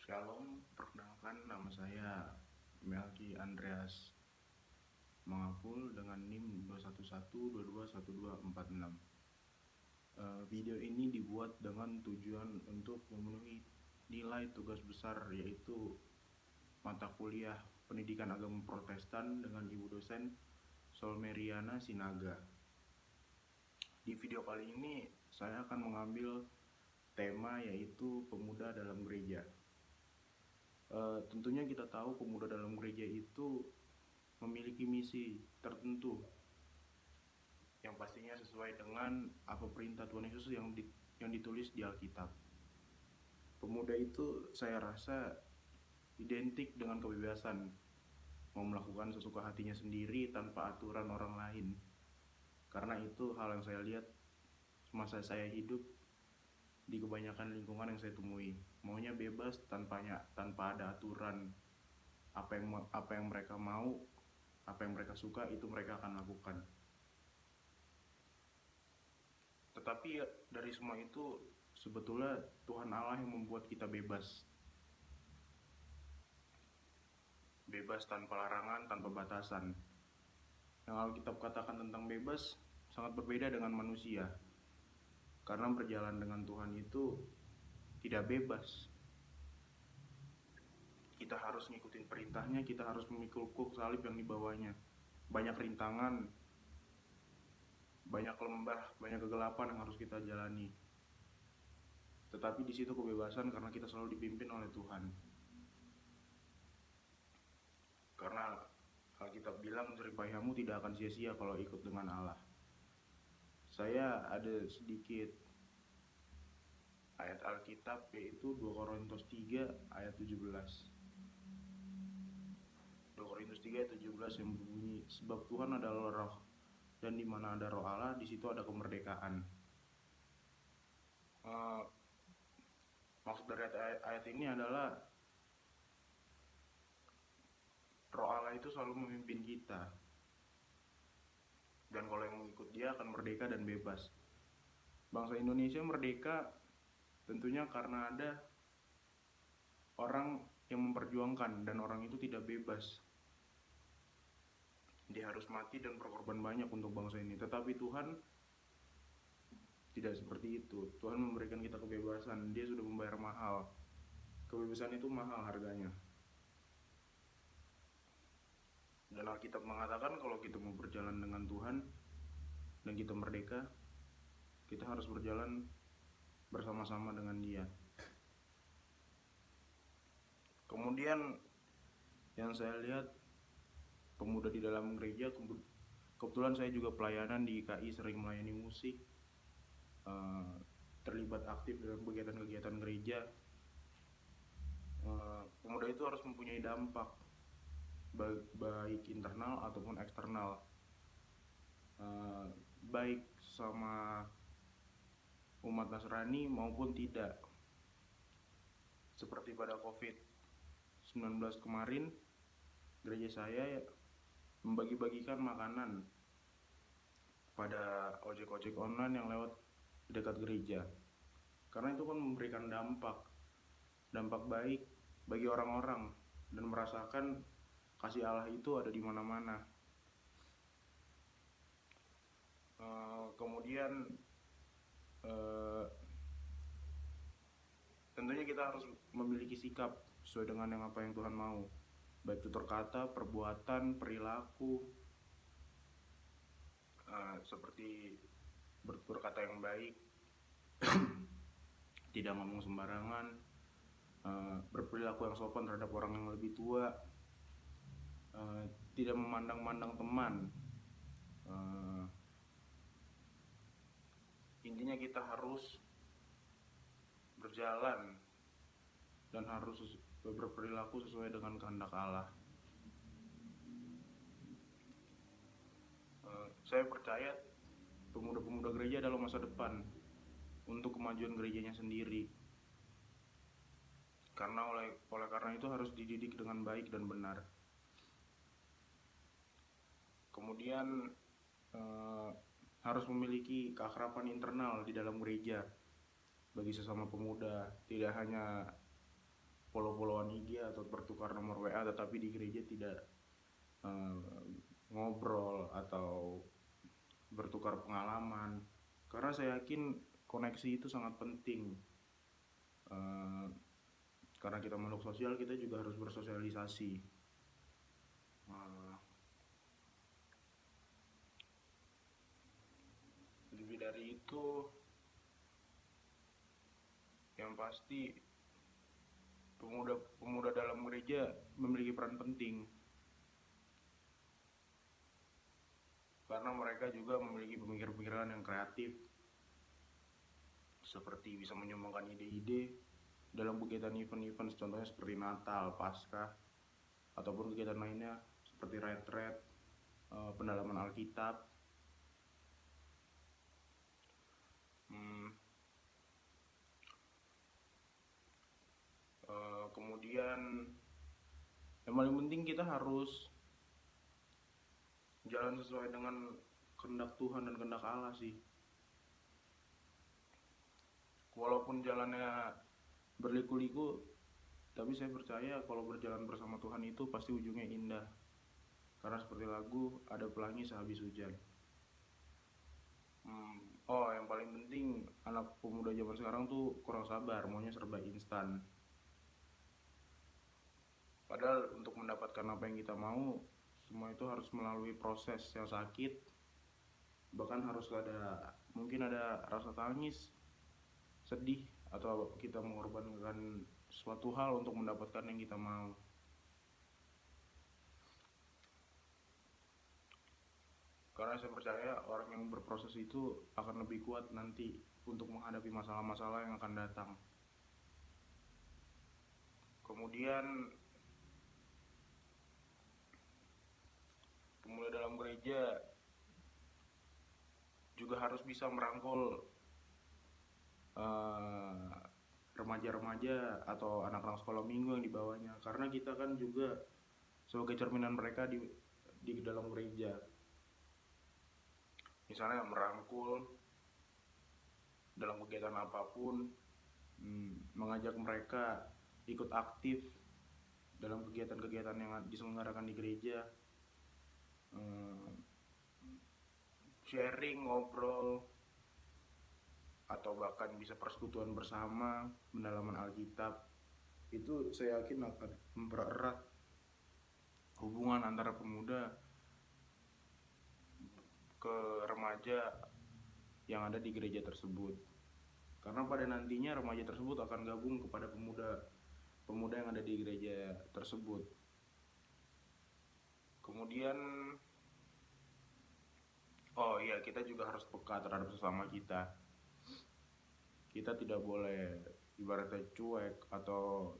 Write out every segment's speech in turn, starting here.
Shalom, perkenalkan nama saya Melki Andreas Mangapul dengan NIM 211221246. Video ini dibuat dengan tujuan untuk memenuhi nilai tugas besar, yaitu mata kuliah Pendidikan Agama Protestan dengan Ibu dosen Solmeriana Sinaga. Di video kali ini saya akan mengambil tema yaitu pemuda dalam gereja. Tentunya kita tahu pemuda dalam gereja itu memiliki misi tertentu yang pastinya sesuai dengan apa perintah Tuhan Yesus yang ditulis di Alkitab. Pemuda itu saya rasa identik dengan kebebasan, mau melakukan sesuka hatinya sendiri tanpa aturan orang lain. Karena itu hal yang saya lihat semasa saya hidup di kebanyakan lingkungan yang saya temui. Maunya bebas tanpa ada aturan. Apa yang mereka mau, apa yang mereka suka, itu mereka akan lakukan. Tetapi dari semua itu sebetulnya Tuhan Allah yang membuat kita bebas. Bebas tanpa larangan, tanpa batasan. Yang Alkitab katakan tentang bebas sangat berbeda dengan manusia. Karena berjalan dengan Tuhan itu tidak bebas. Kita harus ngikutin perintahnya, kita harus memikul salib yang dibawanya. Banyak rintangan, banyak lembah, banyak kegelapan yang harus kita jalani. Tetapi di situ kebebasan karena kita selalu dipimpin oleh Tuhan. Karena Alkitab bilang jeripayahmu tidak akan sia-sia kalau ikut dengan Allah. Saya ada sedikit ayat Alkitab, yaitu 2 Korintus 3 ayat 17. 2 Korintus 3 ayat 17 yang berbunyi, sebab Tuhan adalah roh, dan di mana ada roh Allah, di situ ada kemerdekaan. Maksud dari ayat ini adalah roh Allah itu selalu memimpin kita. Dan kalau yang mengikut dia akan merdeka dan bebas. Bangsa Indonesia merdeka tentunya karena ada orang yang memperjuangkan, dan orang itu tidak bebas. Dia harus mati dan berkorban banyak untuk bangsa ini. Tetapi Tuhan tidak seperti itu. Tuhan memberikan kita kebebasan. Dia sudah membayar mahal. Kebebasan itu mahal harganya. Dan Alkitab mengatakan kalau kita mau berjalan dengan Tuhan dan kita merdeka, kita harus berjalan bersama-sama dengan Dia. Kemudian yang saya lihat, pemuda di dalam gereja, kebetulan saya juga pelayanan di IKI, sering melayani musik, terlibat aktif dalam kegiatan-kegiatan gereja. Pemuda itu harus mempunyai dampak, baik internal ataupun eksternal, baik sama umat Nasrani maupun tidak. Seperti pada COVID-19 kemarin, gereja saya membagi-bagikan makanan pada ojek-ojek online yang lewat dekat gereja. Karena itu kan memberikan dampak baik bagi orang-orang dan merasakan kasih Allah itu ada di mana-mana. Kemudian tentunya kita harus memiliki sikap sesuai dengan apa yang Tuhan mau, baik tutur kata, perbuatan, perilaku, seperti bertutur kata yang baik, tidak ngomong sembarangan, berperilaku yang sopan terhadap orang yang lebih tua, tidak memandang-mandang teman. Intinya kita harus berjalan dan harus berperilaku sesuai dengan kehendak Allah. Saya percaya pemuda-pemuda gereja adalah masa depan untuk kemajuan gerejanya sendiri. Karena oleh karena itu harus dididik dengan baik dan benar. Kemudian harus memiliki keakraban internal di dalam gereja bagi sesama pemuda, tidak hanya follow-followan IG atau bertukar nomor WA, tetapi di gereja tidak ngobrol atau bertukar pengalaman. Karena saya yakin koneksi itu sangat penting. Karena kita makhluk sosial, kita juga harus bersosialisasi. Lebih dari itu, yang pasti pemuda dalam gereja memiliki peran penting, karena mereka juga memiliki pemikiran-pemikiran yang kreatif, seperti bisa menyumbangkan ide-ide dalam kegiatan event-event, contohnya seperti Natal, Paskah, ataupun kegiatan lainnya seperti retret, pendalaman Alkitab. Kemudian yang paling penting, kita harus jalan sesuai dengan kehendak Tuhan dan kehendak Allah sih. Walaupun jalannya berliku-liku, tapi saya percaya kalau berjalan bersama Tuhan itu pasti ujungnya indah. Karena seperti lagu, ada pelangi sehabis hujan. Yang paling penting, anak pemuda zaman sekarang tuh kurang sabar, maunya serba instan. Padahal untuk mendapatkan apa yang kita mau, semua itu harus melalui proses yang sakit. Bahkan harus mungkin ada rasa tangis, sedih, atau kita mengorbankan suatu hal untuk mendapatkan yang kita mau. Karena saya percaya orang yang berproses itu akan lebih kuat nanti untuk menghadapi masalah-masalah yang akan datang. Kemudian pemuda dalam gereja juga harus bisa merangkul remaja-remaja atau anak-anak sekolah minggu yang di bawahnya, karena kita kan juga sebagai cerminan mereka di dalam gereja. Misalnya merangkul dalam kegiatan apapun, mengajak mereka ikut aktif dalam kegiatan-kegiatan yang diselenggarakan di gereja, sharing, ngobrol, atau bahkan bisa persekutuan bersama, pendalaman Alkitab. Itu saya yakin akan mempererat hubungan antara pemuda ke remaja yang ada di gereja tersebut. Karena pada nantinya remaja tersebut akan gabung kepada pemuda yang ada di gereja tersebut. Kemudian kita juga harus peka terhadap sesama kita. Kita tidak boleh ibaratnya cuek, atau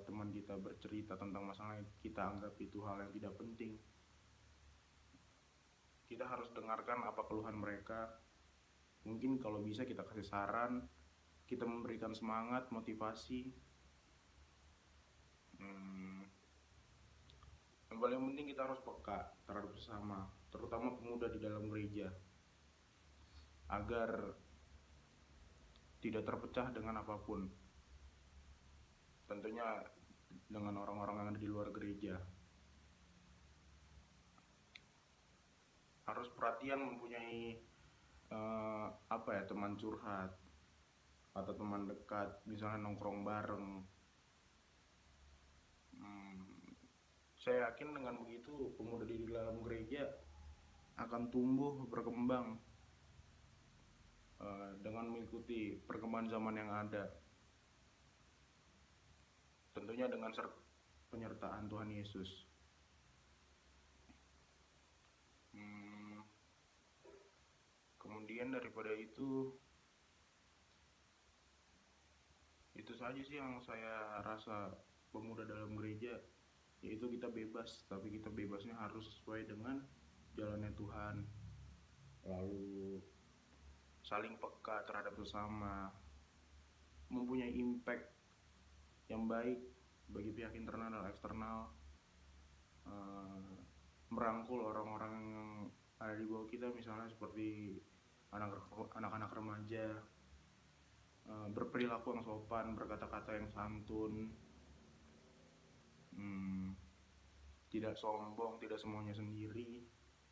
teman kita bercerita tentang masalah yang kita anggap itu hal yang tidak penting. Kita harus dengarkan apa keluhan mereka. Mungkin kalau bisa kita kasih saran, kita memberikan semangat, motivasi. Yang paling penting, kita harus peka terhadap sesama, terutama pemuda di dalam gereja, agar tidak terpecah dengan apapun. Tentunya dengan orang-orang yang ada di luar gereja. Harus perhatian mempunyai teman curhat atau teman dekat, misalnya nongkrong bareng. Saya yakin dengan begitu pemuda di dalam gereja akan tumbuh berkembang dengan mengikuti perkembangan zaman yang ada, tentunya dengan penyertaan Tuhan Yesus. Kemudian daripada itu saja sih yang saya rasa pemuda dalam gereja, yaitu kita bebas, tapi kita bebasnya harus sesuai dengan jalannya Tuhan. Lalu saling peka terhadap sesama, mempunyai impact yang baik bagi pihak internal dan eksternal, merangkul orang-orang yang ada di bawah kita, misalnya seperti anak-anak remaja, berperilaku yang sopan, berkata-kata yang santun, tidak sombong, tidak semuanya sendiri,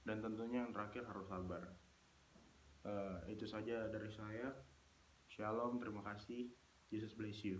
dan tentunya yang terakhir harus sabar. Itu saja dari saya. Shalom, terima kasih. Jesus bless you.